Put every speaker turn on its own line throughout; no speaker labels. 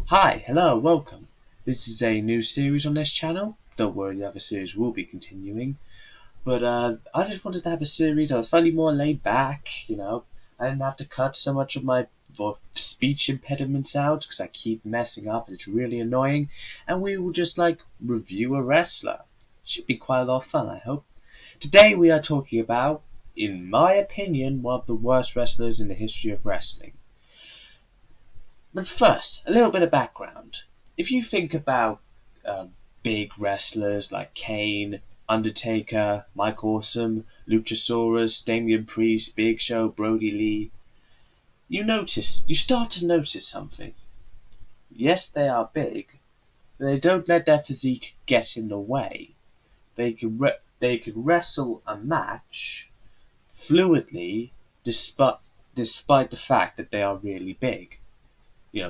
Hi, hello, welcome. This is a new series on this channel. Don't worry, the other series will be continuing. But I just wanted to have a series that was slightly more laid back. I didn't have to cut so much of my speech impediments out because I keep messing up and it's really annoying. And we will just review a wrestler. Should be quite a lot of fun, I hope. Today we are talking about, in my opinion, one of the worst wrestlers in the history of wrestling. But first, a little bit of background. If you think about big wrestlers like Kane, Undertaker, Mike Awesome, Luchasaurus, Damian Priest, Big Show, Brody Lee, you start to notice something. Yes, they are big, but they don't let their physique get in the way. They can wrestle a match fluidly despite the fact that they are really big.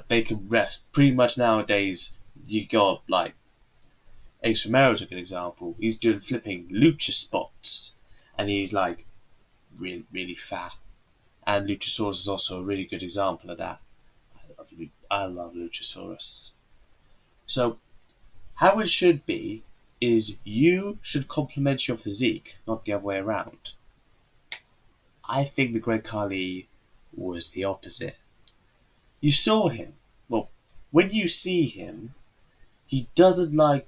They can rest pretty much nowadays. You got Ace Romero's a good example. He's doing flipping lucha spots, and he's really, really fat. And Luchasaurus is also a really good example of that. I love Luchasaurus. So how it should be is you should complement your physique, not the other way around. I think the Great Khali was the opposite. You saw him. Well, when you see him, he doesn't how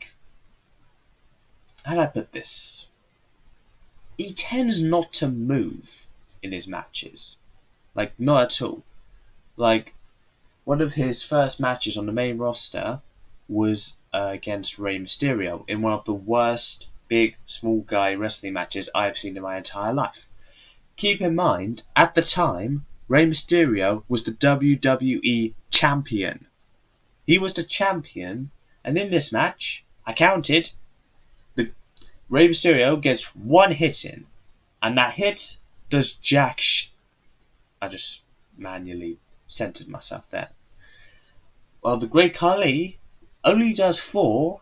do I put this? He tends not to move in his matches. Not at all. One of his first matches on the main roster was against Rey Mysterio in one of the worst big, small guy wrestling matches I've seen in my entire life. Keep in mind, at the time, Rey Mysterio was the WWE champion. He was the champion, and in this match, I counted, Rey Mysterio gets one hit in, and that hit does I just manually centered myself there. Well, the Great Khali only does 4,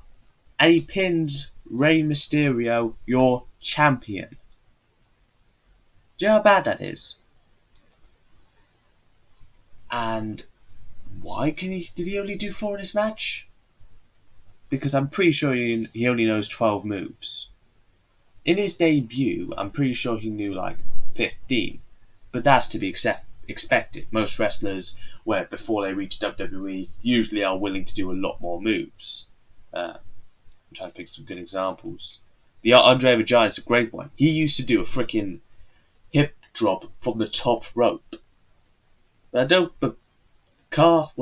and he pins Rey Mysterio, your champion. Do you know how bad that is? And why did he only do 4 in this match? Because I'm pretty sure he only knows 12 moves. In his debut, I'm pretty sure he knew 15, but that's to be expected. Most wrestlers, before they reach WWE, usually are willing to do a lot more moves. I'm trying to think of some good examples. The Andre the Giant's a great one. He used to do a freaking hip drop from the top rope. When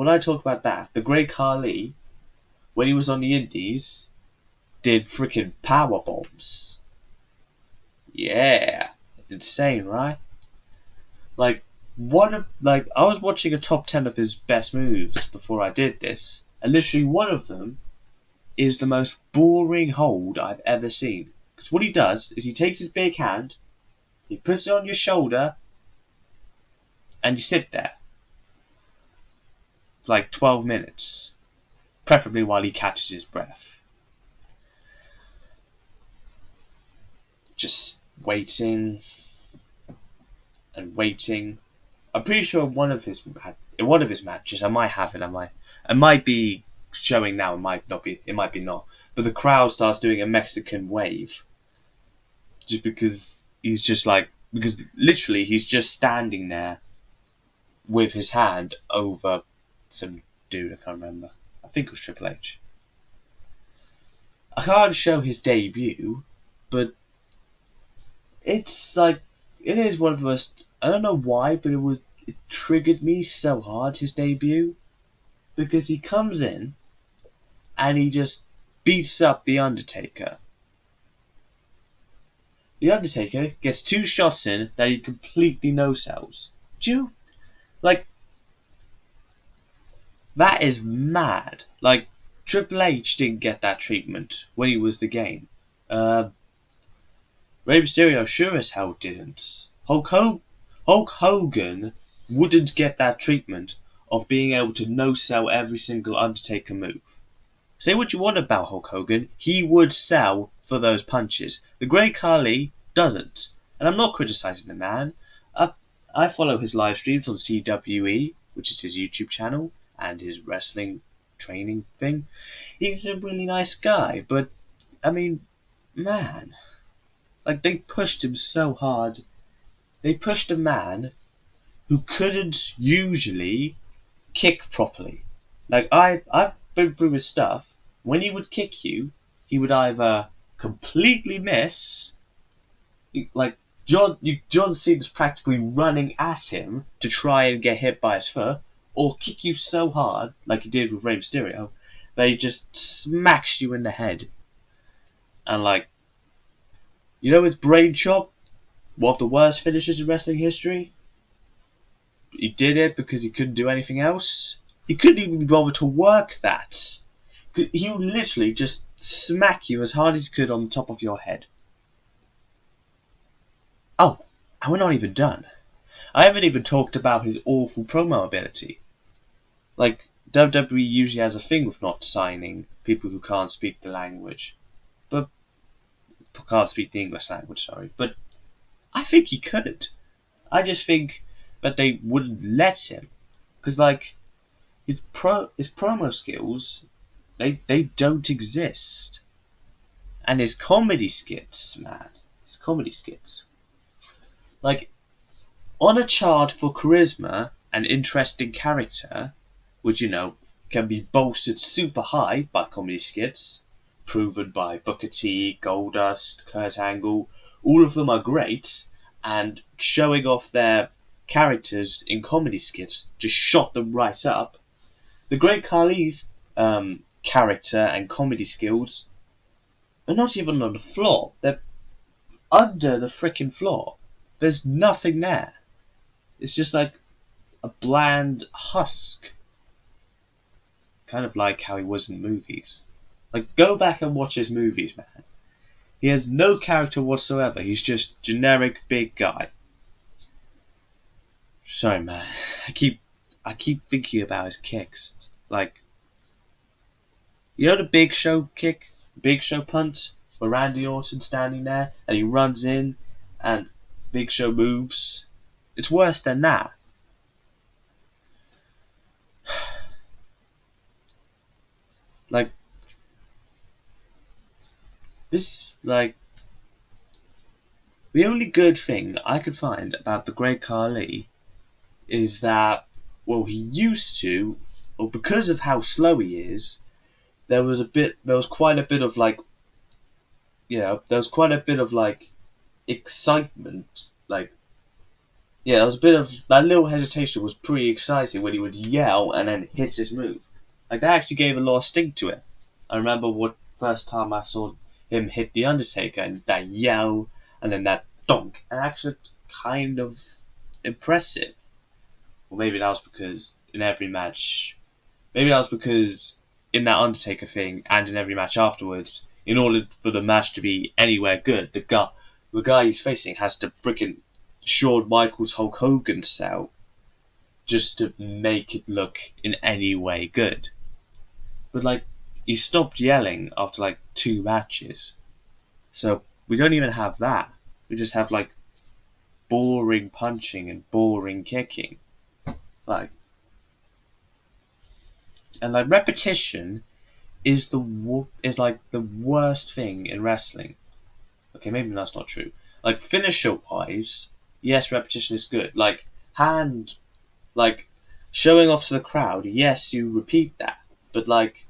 I talk about that, the Great Khali, when he was on the Indies, did freaking power bombs. Yeah, insane, right? I was watching a top 10 of his best moves before I did this, and literally one of them is the most boring hold I've ever seen. Because what he does is he takes his big hand, he puts it on your shoulder, and you sit there for 12 minutes, preferably while he catches his breath. Just waiting and waiting. I'm pretty sure in one of his matches, I might have it. It might be showing now. It might not be. It might be not. But the crowd starts doing a Mexican wave, just because because literally he's just standing there with his hand over some dude. I can't remember. I think it was Triple H. I can't show his debut, but it is one of the most. I don't know why, but it triggered me so hard, his debut, because he comes in and he just beats up The Undertaker. The Undertaker gets 2 shots in that he completely no-sells. That is mad. Triple H didn't get that treatment when he was the Game. Rey Mysterio sure as hell didn't. Hulk Hogan wouldn't get that treatment of being able to no-sell every single Undertaker move. Say what you want about Hulk Hogan, he would sell for those punches. The Great Khali doesn't. And I'm not criticizing the man. I follow his live streams on CWE, which is his YouTube channel, and his wrestling training thing. He's a really nice guy, but I mean, man, like they pushed him so hard. They pushed a man who couldn't usually kick properly. Like I've been through his stuff. When he would kick you, he would either completely miss, like John Cena's practically running at him to try and get hit by his foot, or kick you so hard, like he did with Rey Mysterio, that he just smacks you in the head. And like, you know his brain chop, one of the worst finishes in wrestling history? He did it because he couldn't do anything else. He couldn't even be bothered to work that. He would literally just smack you as hard as he could on the top of your head. Oh, and we're not even done. I haven't even talked about his awful promo ability. Like, WWE usually has a thing with not signing people who can't speak the language. But, can't speak the English language, sorry. But, I think he could. I just think that they wouldn't let him. Because, like, his promo skills, they don't exist. And his comedy skits, man. His comedy skits. Like, on a chart for charisma and interesting character, which, can be bolstered super high by comedy skits, proven by Booker T, Goldust, Kurt Angle, all of them are great, and showing off their characters in comedy skits just shot them right up. The Great Khali's character and comedy skills are not even on the floor. They're under the freaking floor. There's nothing there. It's just like a bland husk. Kind of like how he was in movies. Like, go back and watch his movies, man. He has no character whatsoever. He's just generic big guy. Sorry, man. I keep thinking about his kicks. Like, you know the Big Show kick? Big Show punt? Where Randy Orton's standing there and he runs in and Big Show moves? It's worse than that. Like, this, like, the only good thing I could find about the Great Khali is that, well, he used to, or because of how slow he is, there was quite a bit of like, there was quite a bit of like excitement, like, there was a bit of that little hesitation was pretty exciting when he would yell and then hit his move. Like that actually gave a lot of sting to it. I remember what first time I saw him hit the Undertaker and that yell and then that donk, and actually kind of impressive. Well, maybe that was because in every match, maybe that was because in that Undertaker thing and in every match afterwards, in order for the match to be anywhere good, the guy he's facing has to freaking Shawn Michaels Hulk Hogan style just to make it look in any way good. But like, he stopped yelling after like 2 matches, so we don't even have that. We just have like boring punching and boring kicking, like, and like repetition is like the worst thing in wrestling. Okay, maybe that's not true. Like finisher wise, yes, repetition is good. Like showing off to the crowd, yes, you repeat that. But like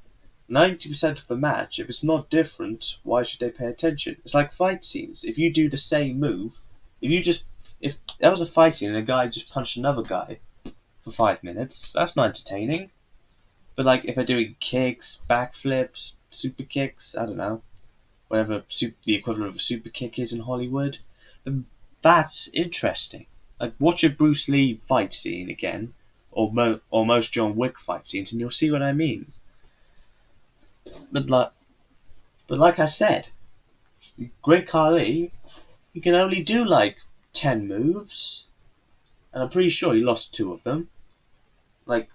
90% of the match, if it's not different, why should they pay attention? It's like fight scenes. If you do the same move, if there was a fight scene and a guy just punched another guy for 5 minutes, that's not entertaining. But like if they're doing kicks, backflips, super kicks, I don't know, whatever the equivalent of a super kick is in Hollywood, then that's interesting. Like watch a Bruce Lee fight scene again, or most John Wick fight scenes, and you'll see what I mean. But like I said, Great Khali, he can only do like 10 moves, and I'm pretty sure he lost 2 of them. Like,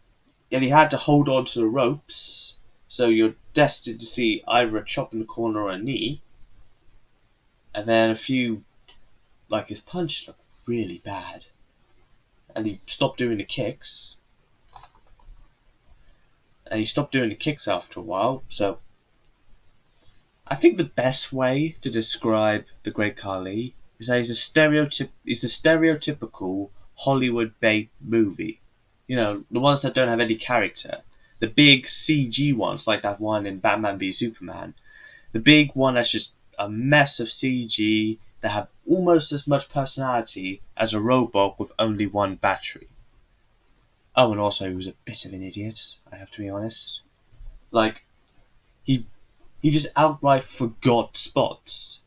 and he had to hold on to the ropes, so you're destined to see either a chop in the corner or a knee, and then a few, like his punches look really bad, and he stopped doing the kicks, and he stopped doing the kicks after a while. So I think the best way to describe the Great Khali is that he's a stereotypical Hollywood bait movie. You know, the ones that don't have any character. The big CG ones, like that one in Batman v Superman. The big one that's just a mess of CG that have almost as much personality as a robot with only one battery. Oh, and also he was a bit of an idiot, I have to be honest. Like, he he just outright forgot spots.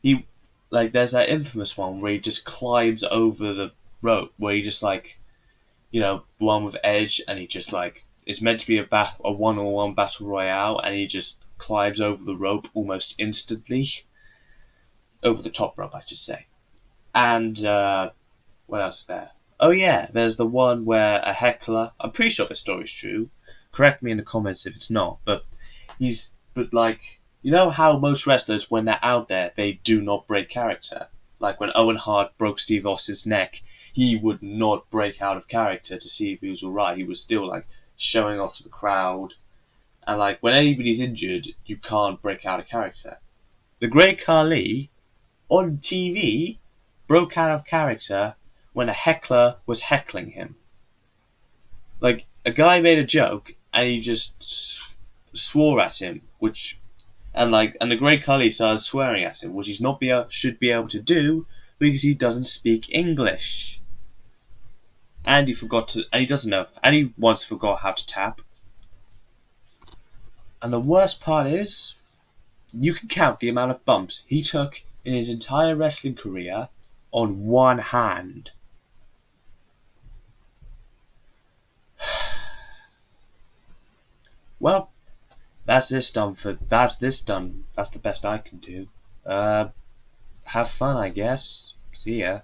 He like there's that infamous one where he just climbs over the rope, where he just one with Edge, and he just it's meant to be a one-on-one battle royale, and he just climbs over the rope almost instantly, over the top rope, I should say. And what else is there? Oh yeah, there's the one where a heckler. I'm pretty sure this story's true. Correct me in the comments if it's not. You know how most wrestlers, when they're out there, they do not break character. Like when Owen Hart broke Steve Austin's neck, he would not break out of character to see if he was alright. He was still showing off to the crowd. And when anybody's injured, you can't break out of character. The Great Khali on TV broke out of character when a heckler was heckling him. A guy made a joke and he just swore at him, and the Great Khali started swearing at him, which should be able to do because he doesn't speak English. And he doesn't know, and he once forgot how to tap. And the worst part is, you can count the amount of bumps he took in his entire wrestling career on one hand. Well, that's this done. That's the best I can do. Have fun, I guess. See ya.